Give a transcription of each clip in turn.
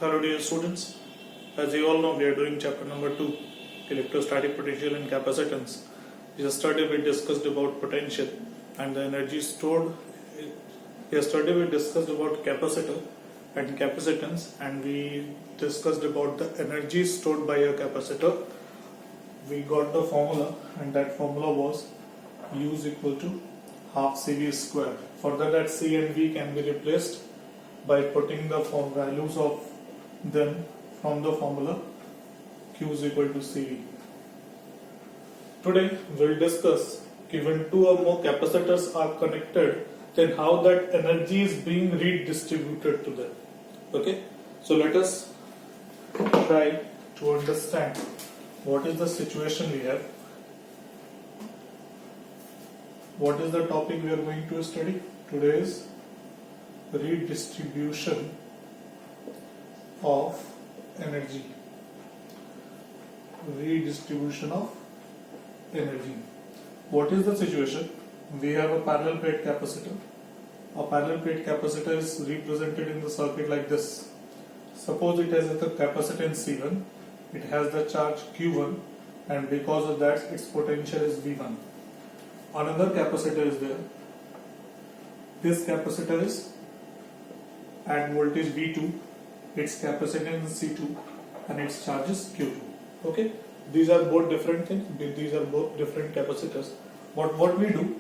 Hello dear students, as you all know we are doing chapter number 2, electrostatic potential and capacitance. Yesterday we discussed about potential and the energy stored. Yesterday we discussed about capacitor and capacitance, and we discussed about the energy stored by a capacitor. We got the formula, and that formula was U is equal to half CV square. Further, that C and V can be replaced by putting the values of them from the formula Q is equal to CV. Today we'll discuss, given two or more capacitors are connected, then how that energy is being redistributed to them. Okay, so let us try to understand what is the situation we have. What is the topic we are going to study? Today is redistribution of energy. Redistribution of energy. What is the situation? We have a parallel plate capacitor. A parallel plate capacitor is represented in the circuit like this. Suppose it has a capacitance C1, it has the charge Q1, and because of that its potential is V1. Another capacitor is there. This capacitor is at voltage V2, its capacitance is C2, and its charge is Q2. Okay, these are both different things. These are both different capacitors. What we do,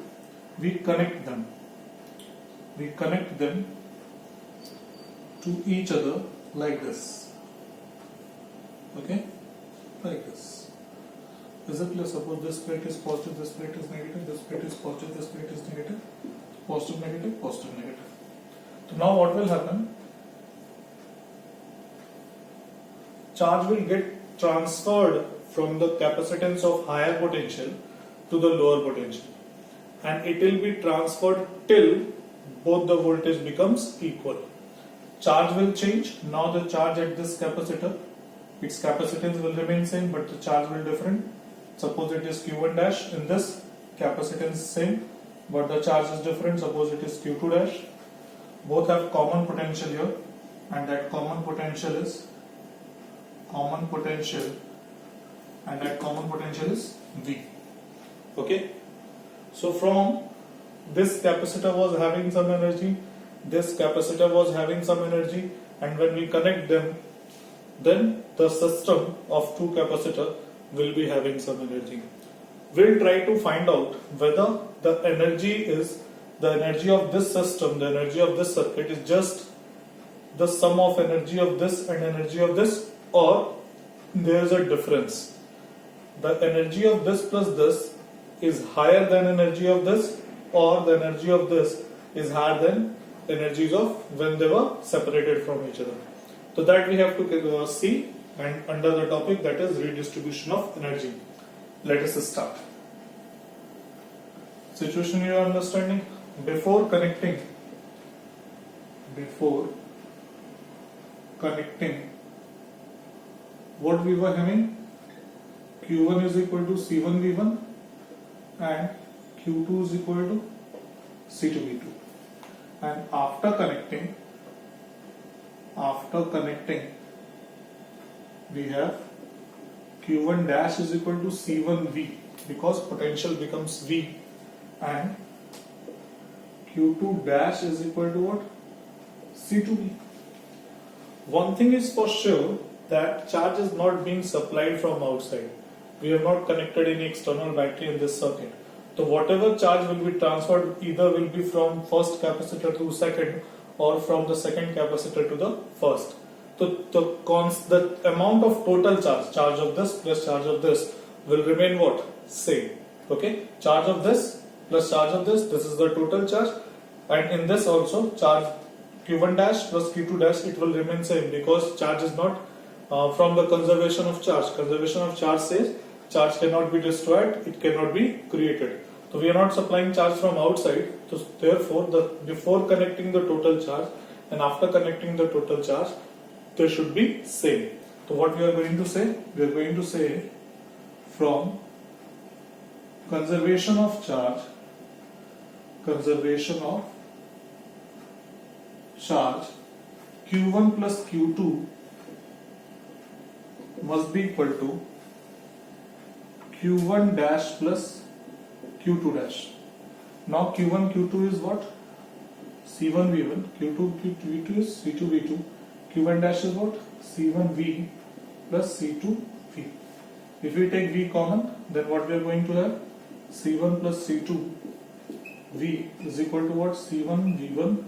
we connect them. We connect them to each other like this. Okay, like this. Is it clear? Suppose this plate is positive, this plate is negative, this plate is positive, this plate is negative, positive, negative, positive, negative. So now what will happen? Charge will get transferred from the capacitance of higher potential to the lower potential, and it will be transferred till both the voltage becomes equal. Charge will change. Now the charge at this capacitor, its capacitance will remain same, but the charge will different. Suppose it is Q1 dash, in this capacitance same, but the charge is different. Suppose it is Q2 dash. Both have common potential here, and that common potential is V. Okay, so from this capacitor was having some energy, this capacitor was having some energy, and when we connect them, then the system of two capacitors will be having some energy. We'll try to find out whether the energy of this system, the energy of this circuit is just the sum of energy of this and energy of this, or there is a difference. The energy of this plus this is higher than energy of this, or the energy of this is higher than energies of when they were separated from each other. So that we have to see, and under the topic that is redistribution of energy. Let us start. Situation you are understanding? Before connecting, what we were having? Q1 is equal to C1 V1 and Q2 is equal to C2 V2. And after connecting, we have Q1 dash is equal to C1 V, because potential becomes V, and Q2 dash is equal to what? C2 V. One thing is for sure, that charge is not being supplied from outside. We have not connected any external battery in this circuit. So whatever charge will be transferred either will be from first capacitor to second, or from the second capacitor to the first. So the amount of total charge of this plus charge of this will remain what? Same. Okay, charge of this plus charge of this is the total charge, and in this also charge Q1 dash plus Q2 dash, it will remain same, because charge is not from the conservation of charge. Conservation of charge says charge cannot be destroyed, it cannot be created. So we are not supplying charge from outside. So therefore, before connecting the total charge and after connecting the total charge, they should be same. So what we are going to say? We are going to say from conservation of charge, Q1 plus Q2 must be equal to Q1 dash plus Q2 dash. Now Q1 Q2 is what? C1 V1. Q2 V2 is C2 V2. Q1 dash is what? C1 V plus C2 V. If we take V common, then what we are going to have? C1 plus C2 V is equal to what? C1 V1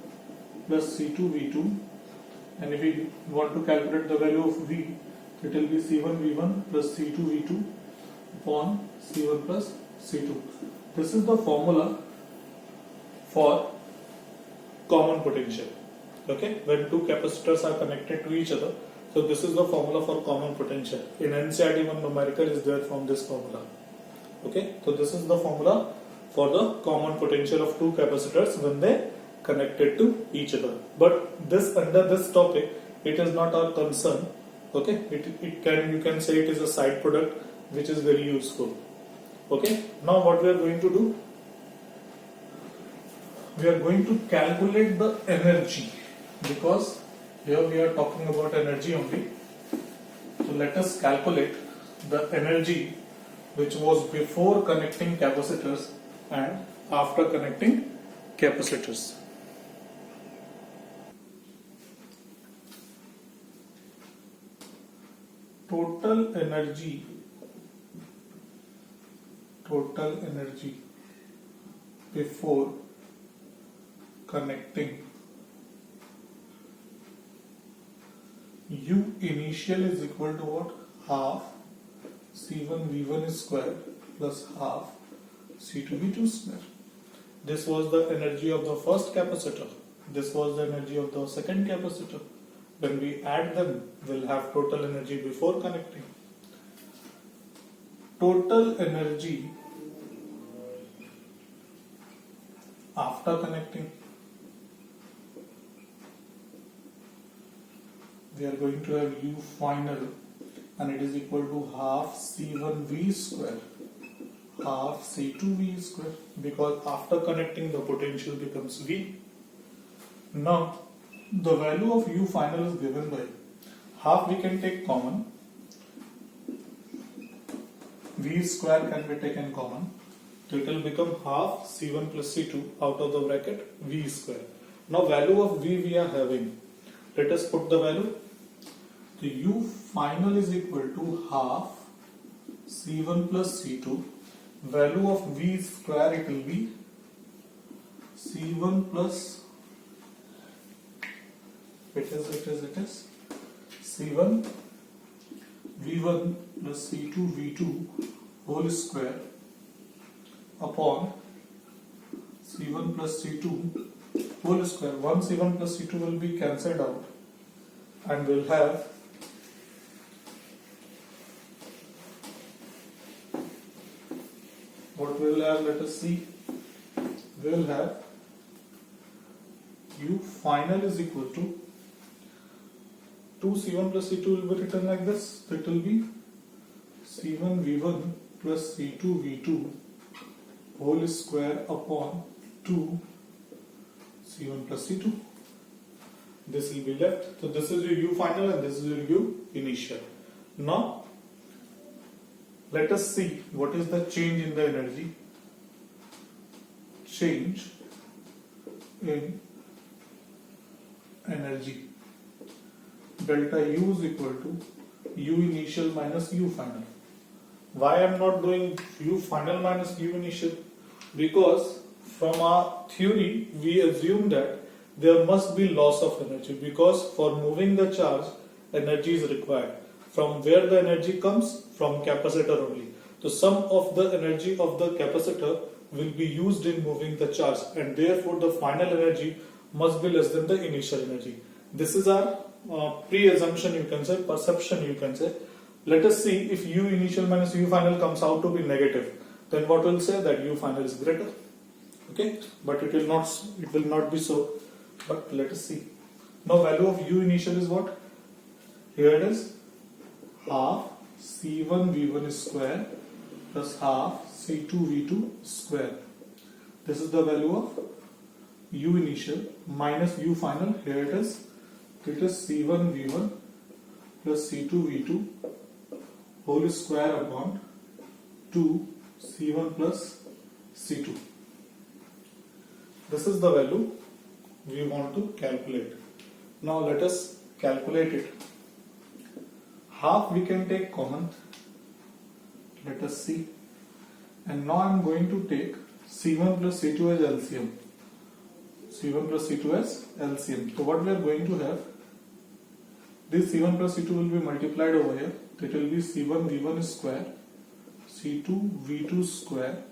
plus C2 V2. And if we want to calculate the value of V, it will be C1 V1 plus C2 V2 upon C1 plus C2. This is the formula for common potential. Okay, when two capacitors are connected to each other, so this is the formula for common potential. In NCERT, one numerical is there from this formula. Okay, so this is the formula for the common potential of two capacitors when they connected to each other. But this, under this topic, it is not our concern. Okay, you can say it is a side product which is very useful. Okay, now what we are going to do? We are going to calculate the energy, because here we are talking about energy only. So let us calculate the energy which was before connecting capacitors and after connecting capacitors. Total energy before connecting. U initial is equal to what? Half C1 V1 square plus half C2 V2 square. This was the energy of the first capacitor. This was the energy of the second capacitor. When we add them, we'll have total energy before connecting. Total energy after connecting. We are going to have U final, and it is equal to half C1 V square half C2 V square, because after connecting the potential becomes V. Now the value of U final is given by half. We can take common, V square can be taken common, so it will become half C1 plus C2 out of the bracket V square. Now value of V we are having, let us put the value. The U final is equal to half C1 plus C2. Value of V square, it will be C1 plus it is C1 V1 plus C2 V2 whole square upon C1 plus C2 whole square. One C1 plus C2 will be cancelled out, and we'll have what we will have, let us see. We will have U final is equal to 2 C1 plus C2 will be written like this. So it will be C1 V1 plus C2 V2 whole square upon 2 C1 plus C2. This will be left. So this is your U final and this is your U initial. Now let us see what is the change in the energy. Change in energy. Delta U is equal to U initial minus U final. Why I am not doing U final minus U initial? Because from our theory we assume that there must be loss of energy, because for moving the charge energy is required. From where the energy comes? From capacitor only. So some of the energy of the capacitor will be used in moving the charge, and therefore the final energy must be less than the initial energy. This is our pre-assumption, you can say, perception you can say. Let us see if U initial minus U final comes out to be negative. Then what will say? That U final is greater. Okay, but it will not be so. But let us see. Now value of U initial is what? Here it is half C1 V1 square plus half C2 V2 square. This is the value of U initial minus U final. Here it is C1 V1 plus C2 V2 whole square upon 2 C1 plus C2. This is the value we want to calculate. Now let us calculate it. Half we can take common. Let us see. And now I am going to take C1 plus C2 as LCM. C1 plus C2 as LCM. So what we are going to have, this C1 plus C2 will be multiplied over here. It will be C1 V1 square, C2 V2 square.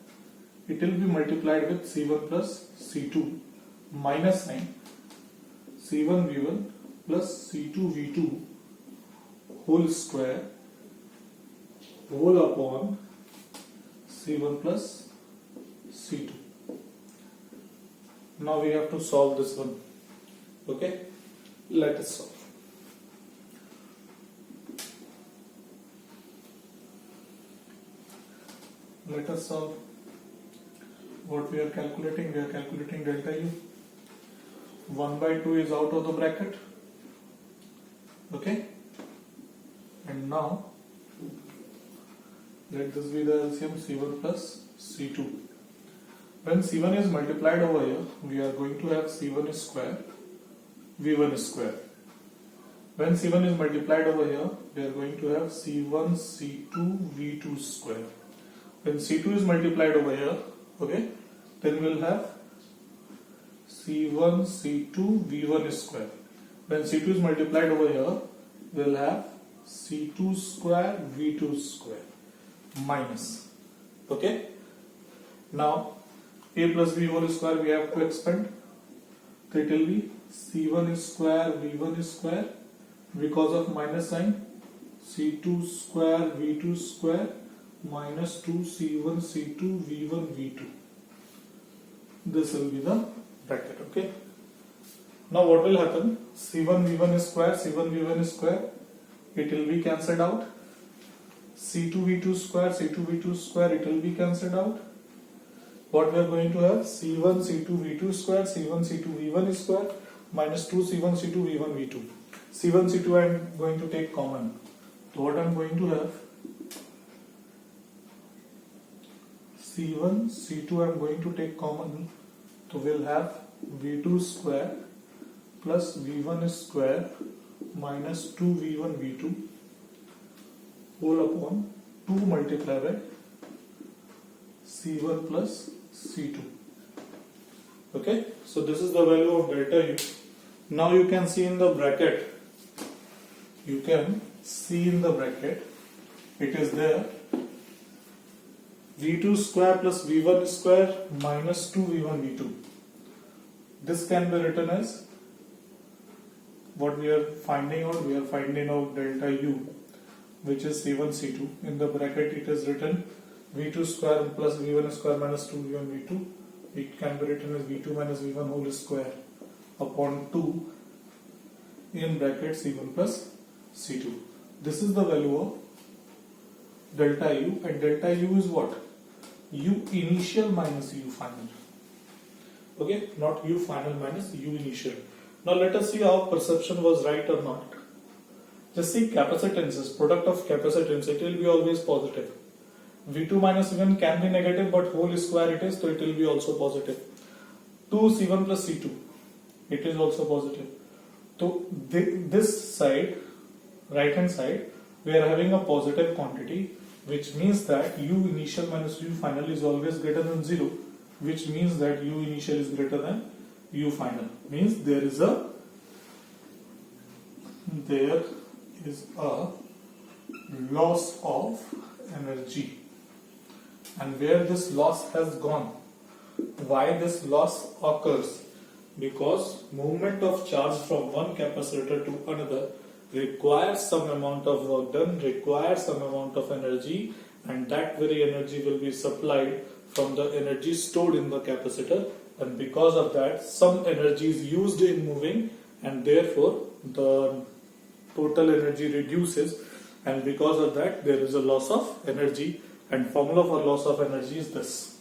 It will be multiplied with C1 plus C2 minus sign, C1 V1 plus C2 V2 whole square whole upon C1 plus C2. Now we have to solve this one. Okay, let us solve. Let us solve. What we are calculating? We are calculating delta U. 1 by 2 is out of the bracket. Okay, and now let this be the LCM C1 plus C2. When C1 is multiplied over here, we are going to have C1 square V1 square. When C1 is multiplied over here, we are going to have C1 C2 V2 square. When C2 is multiplied over here, okay, then we will have C1 C2 V1 square. When C2 is multiplied over here, we will have C2 square V2 square minus. Okay. Now A plus B whole square we have to expand. So it will be C1 square V1 square, because of minus sign, C2 square V2 square minus 2 C1 C2 V1 V2. This will be the bracket. Okay. Now what will happen? C1 V1 square, C1 V1 square, it will be cancelled out. C2 V2 square, C2 V2 square, it will be cancelled out. What we are going to have? C1 C2 V2 square, C1 C2 V1 square minus 2 C1 C2 V1 V2. C1 C2 I am going to take common. So what I am going to have? C1 C2 I am going to take common. So we will have V2 square plus V1 square minus 2 V1 V2 whole upon 2 multiplied by C1 plus C2. Okay, so this is the value of delta U. Now you can see in the bracket, it is there V2 square plus V1 square minus 2 V1 V2. This can be written as what we are finding out. We are finding out delta U, which is C1 C2. In the bracket it is written V2 square plus V1 square minus 2 V1 V2. It can be written as V2 minus V1 whole square upon 2 in bracket C1 plus C2. This is the value of delta U, and delta U is what? U initial minus U final. Okay, not U final minus U initial. Now let us see how perception was right or not. Just see capacitances, product of capacitance, it will be always positive. V2 minus V1 can be negative, but whole square it is, so it will be also positive. 2 C1 plus C2, it is also positive. So this side, right hand side, we are having a positive quantity, which means that U initial minus U final is always greater than 0, which means that U initial is greater than U final. Means there is a loss of energy. And where this loss has gone? Why this loss occurs? Because movement of charge from one capacitor to another requires some amount of work done, requires some amount of energy, and that very energy will be supplied from the energy stored in the capacitor, and because of that some energy is used in moving, and therefore the total energy reduces, and because of that there is a loss of energy, and formula for loss of energy is this.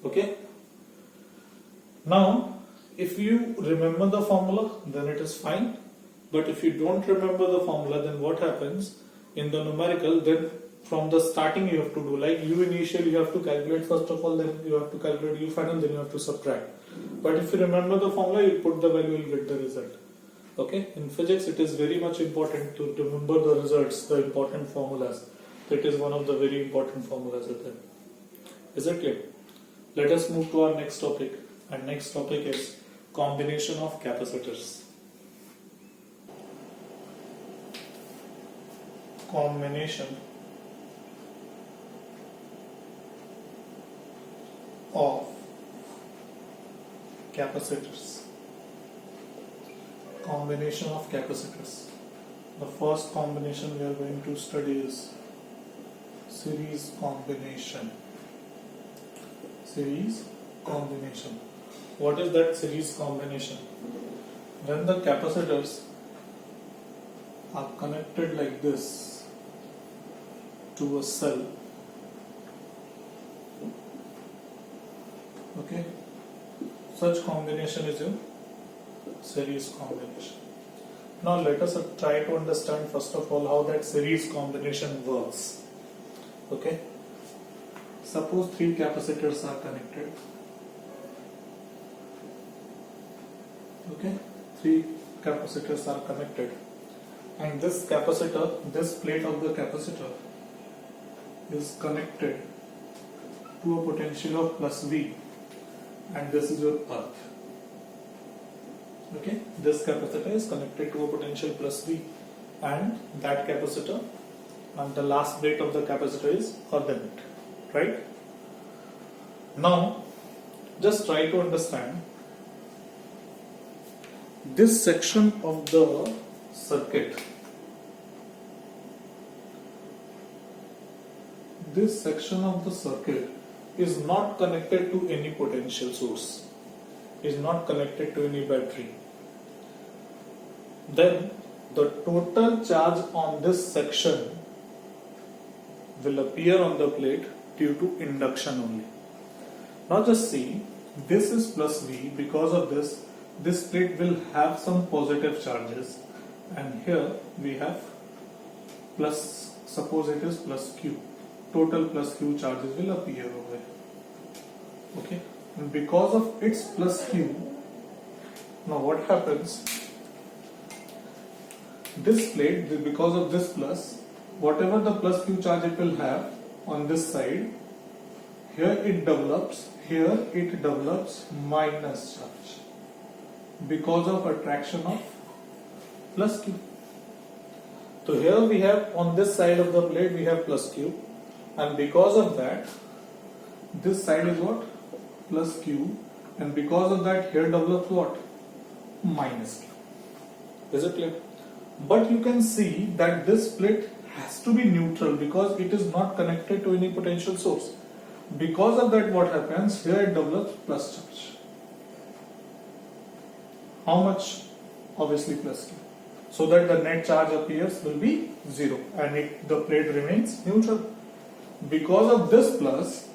Okay, now if you remember the formula then it is fine, but if you don't remember the formula, then what happens in the numerical, then from the starting you have to do, like u initial you have to calculate first of all, then you have to calculate u final, then you have to subtract. But if you remember the formula, you put the value, you'll get the result. Okay, in physics it is very much important to remember the results, the important formulas. That is one of the very important formulas at that. Is it clear? Let us move to our next topic, and next topic is combination of capacitors. Combination of capacitors. Combination of capacitors. The first combination we are going to study is series combination. Series combination. What is that series combination? When the capacitors are connected like this to a cell, okay, such combination is a series combination. Now let us try to understand first of all how that series combination works. Okay, suppose three capacitors are connected. Okay, three capacitors are connected, and this capacitor, this plate of the capacitor is connected to a potential of plus V, and this is your earth. Okay, this capacitor is connected to a potential plus V, and that capacitor, and the last plate of the capacitor is earthened, right? Now just try to understand this section of the circuit. This section of the circuit is not connected to any potential source, is not connected to any battery. Then the total charge on this section will appear on the plate due to induction only. Now just see, this is plus V. Because of this plate will have some positive charges, and here we have plus, suppose it is plus Q. Total plus Q charges will appear over here. Okay, and because of its plus Q, now what happens? This plate, because of this plus, whatever the plus Q charge it will have on this side, here it develops minus charge because of attraction of plus Q. So here we have, on this side of the plate we have plus Q, and because of that this side is what? Plus Q, and because of that here develops what? Minus Q. Is it clear? But you can see that this plate has to be neutral because it is not connected to any potential source. Because of that, what happens? Here it develops plus charge. How much? Obviously plus Q. So that the net charge appears will be 0 and the plate remains neutral. Because of this plus,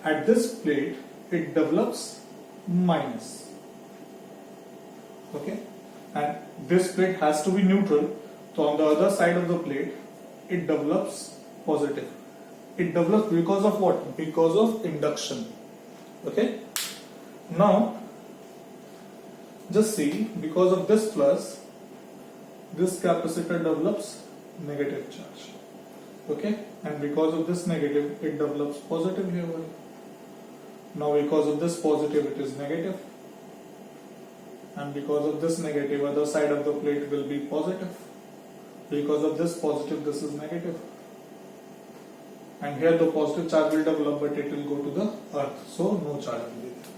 at this plate it develops minus. Okay, and this plate has to be neutral. So on the other side of the plate it develops positive. It develops because of what? Because of induction. Okay, now just see, because of this plus, this capacitor develops negative charge. Okay, and because of this negative it develops positive here. Now because of this positive it is negative, and because of this negative other side of the plate will be positive. Because of this positive this is negative, and here the positive charge will develop but it will go to the earth, so no charge will be there.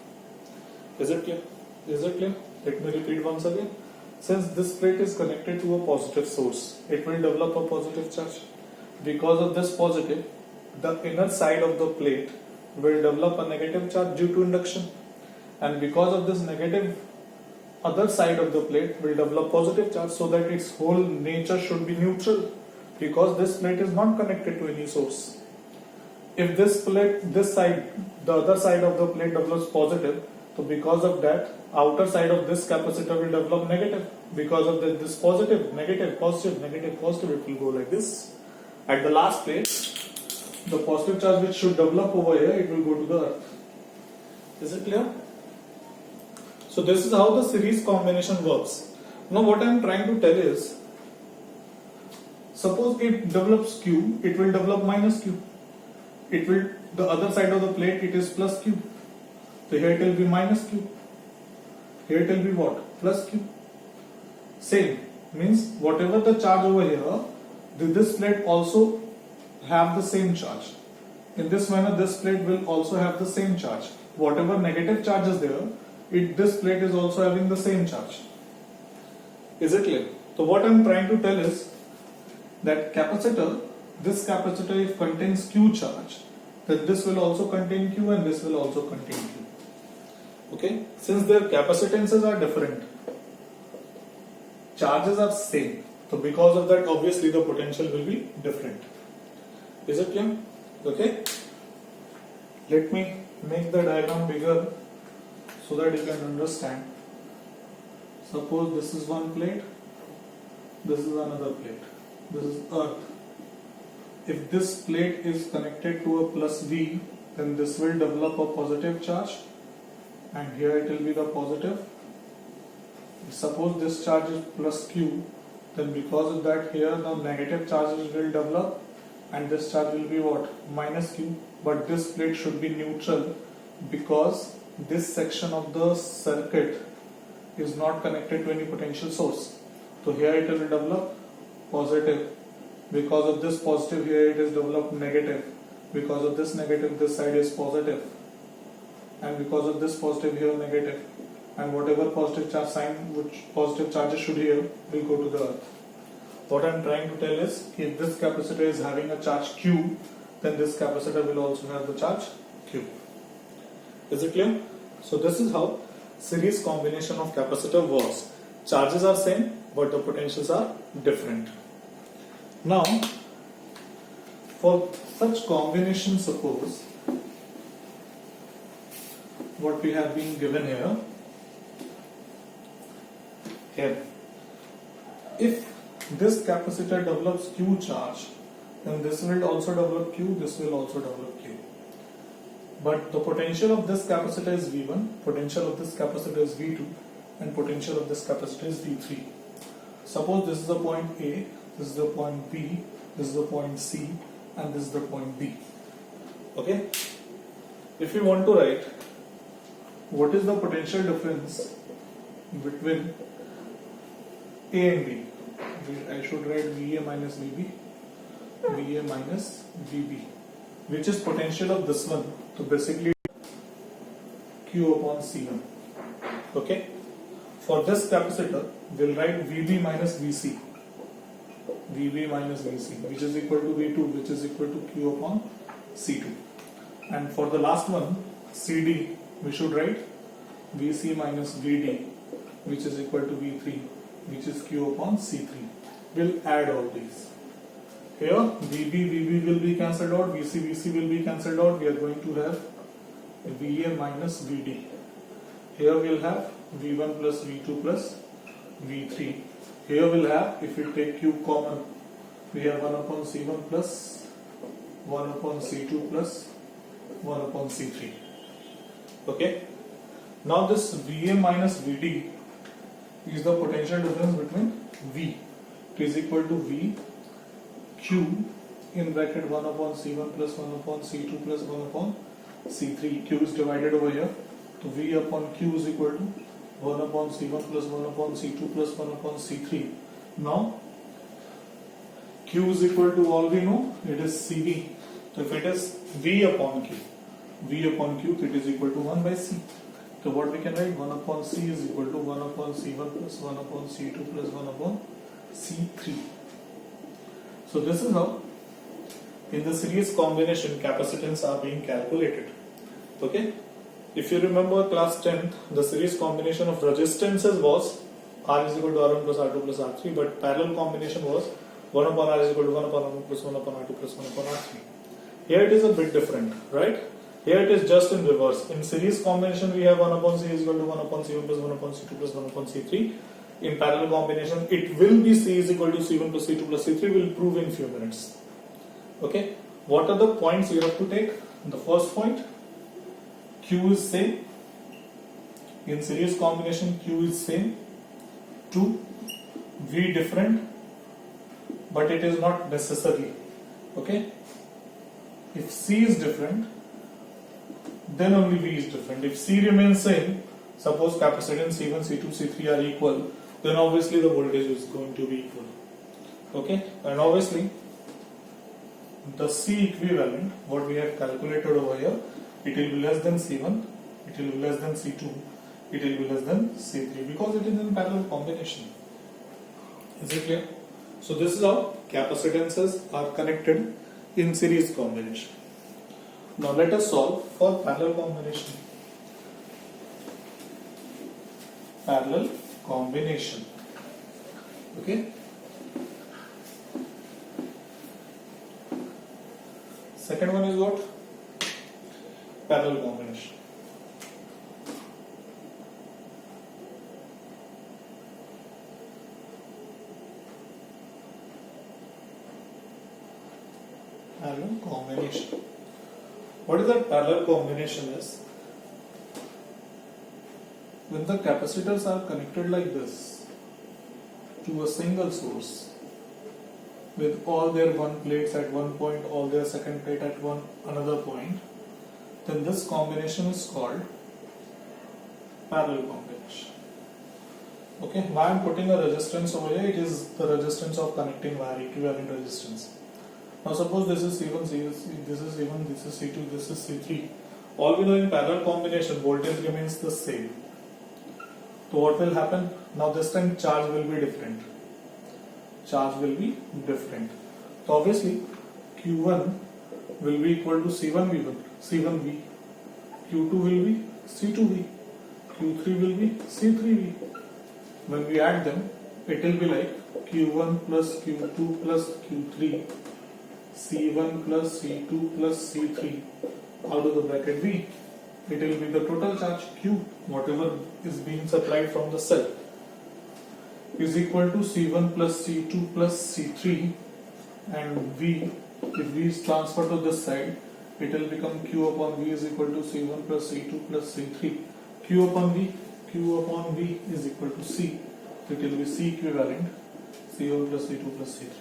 Is it clear? Is it clear? Let me repeat once again. Since this plate is connected to a positive source, it will develop a positive charge. Because of this positive, the inner side of the plate will develop a negative charge due to induction, and because of this negative, other side of the plate will develop positive charge, so that its whole nature should be neutral, because this plate is not connected to any source. If this plate, this side, the other side of the plate develops positive, so because of that, outer side of this capacitor will develop negative. Because of this positive, negative, positive, negative, positive, it will go like this. At the last plate, the positive charge which should develop over here, it will go to the earth. Is it clear? So this is how the series combination works. Now what I am trying to tell is, suppose it develops Q, it will develop minus Q. It will, the other side of the plate, it is plus Q. So here it will be minus Q. Here it will be what? Plus Q. Same, means whatever the charge over here, this plate also have the same charge. In this manner, this plate will also have the same charge. Whatever negative charge is there, this plate is also having the same charge. Is it clear? So what I am trying to tell is that capacitor, this capacitor if contains Q charge, then this will also contain Q and this will also contain Q. Okay? Since their capacitances are different, charges are same. So because of that, obviously the potential will be different. Is it clear? Okay? Let me make the diagram bigger so that you can understand. Suppose this is one plate, this is another plate, this is earth. If this plate is connected to a plus V, then this will develop a positive charge and here it will be the positive. Suppose this charge is plus Q, then because of that here the negative charges will develop and this charge will be what? Minus Q. But this plate should be neutral because this section of the circuit is not connected to any potential source. So here it will develop positive. Because of this positive here it is developed negative. Because of this negative this side is positive. And because of this positive here negative. And whatever positive charge sign which positive charges should here will go to the earth. What I am trying to tell is, if this capacitor is having a charge Q, then this capacitor will also have the charge Q. Is it clear? So this is how series combination of capacitor works. Charges are same, but the potentials are different. Now, for such combination, suppose what we have been given here. If this capacitor develops Q charge, then this will also develop Q, this will also develop Q. But the potential of this capacitor is V1, potential of this capacitor is V2, and potential of this capacitor is V3. Suppose this is the point A, this is the point B, this is the point C, and this is the point D. Okay? If we want to write what is the potential difference between A and B, I should write VA minus VB, VA minus VB, which is potential of this one. So basically Q upon C1. Okay? For this capacitor, we'll write VB minus VC. VB minus VC, which is equal to V2, which is equal to Q upon C2. And for the last one, CD, we should write VC minus VD, which is equal to V3, which is Q upon C3. We'll add all these. Here, VB will be cancelled out, VC will be cancelled out. We are going to have VA minus VD. Here we'll have V1 plus V2 plus V3. Here we'll have, if we take Q common, we have 1 upon C1 plus 1 upon C2 plus 1 upon C3. Okay? Now this VA minus VD is the potential difference between V. It is equal to V Q in bracket 1 upon C1 plus 1 upon C2 plus 1 upon C3. Q is divided over here. So V upon Q is equal to 1 upon C1 plus 1 upon C2 plus 1 upon C3. Now Q is equal to, all we know, it is CV. So if it is V upon Q, it is equal to 1 by C. So what we can write, 1 upon C is equal to 1 upon C1 plus 1 upon C2 plus 1 upon C3. So this is how in the series combination capacitance are being calculated. Okay? If you remember class 10th, the series combination of resistances was R is equal to R1 plus R2 plus R3, but parallel combination was 1 upon R is equal to 1 upon R1 plus 1 upon R2 plus 1 upon R3. Here it is a bit different, right? Here it is just in reverse. In series combination we have 1 upon C is equal to 1 upon C1 plus 1 upon C2 plus 1 upon C3. In parallel combination it will be C is equal to C1 plus C2 plus C3. We'll prove in few minutes. Okay, what are the points you have to take? The first point, Q is same. In series combination, Q is same. 2, V different, but it is not necessary. Okay, if C is different, then only V is different. If C remains same, suppose capacitance C1, C2, C3 are equal, then obviously the voltage is going to be equal. Okay, and obviously the C equivalent, what we have calculated over here, it will be less than C1, it will be less than C2, it will be less than C3 because it is in parallel combination. Is it clear? So this is how capacitances are connected in series combination. Now let us solve for parallel combination. Parallel combination. Okay. Second one is what? Parallel combination. Parallel combination. What is that parallel combination is? When the capacitors are connected like this to a single source with all their one plates at one point, all their second plate at another point, then this combination is called parallel combination. Okay, why I am putting a resistance over here? It is the resistance of connecting wire, equivalent resistance. Now suppose this is C1, this is C1, this is C2, this is C3. All we know in parallel combination, voltage remains the same. So what will happen? Now this time charge will be different. Charge will be different. So obviously Q1 will be equal to C1V1, C1V. Q2 will be C2V. Q3 will be C3V. When we add them, it will be like Q1 plus Q2 plus Q3, C1 plus C2 plus C3, out of the bracket V. It will be the total charge Q, whatever is being supplied from the cell, is equal to C1 plus C2 plus C3, and V, if V is transferred to this side, it will become Q upon V is equal to C1 plus C2 plus C3. Q upon V is equal to C. So it will be C equivalent, C1 plus C2 plus C3.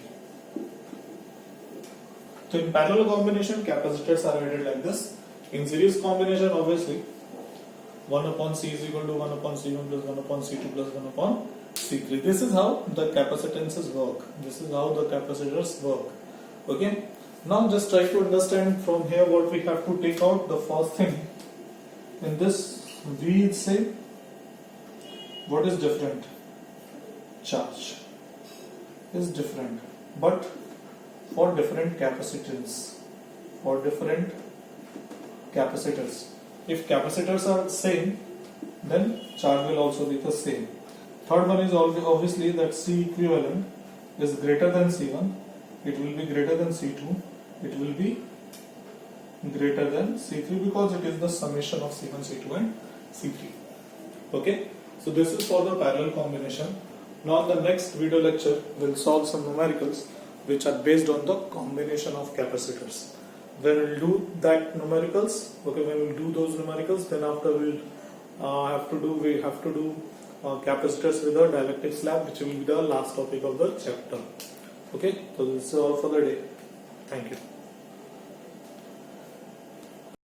So in parallel combination, capacitors are added like this. In series combination, obviously 1 upon C is equal to 1 upon C1 plus 1 upon C2 plus 1 upon C3. This is how the capacitances work. This is how the capacitors work. Okay. Now just try to understand from here what we have to take out. The first thing, in this V is same. What is different? Charge is different, but for different capacitance, for different capacitors. If capacitors are same, then charge will also be the same. Third one is obviously that C equivalent is greater than C1, it will be greater than C2, it will be greater than C3 because it is the summation of C1, C2 and C3. Okay, so this is for the parallel combination. Now in the next video lecture, we'll solve some numericals which are based on the combination of capacitors. When we'll do that numericals, okay, when we'll do those numericals, then after we'll have to do capacitors with a dielectric slab, which will be the last topic of the chapter. Okay, so this is all for the day. Thank you.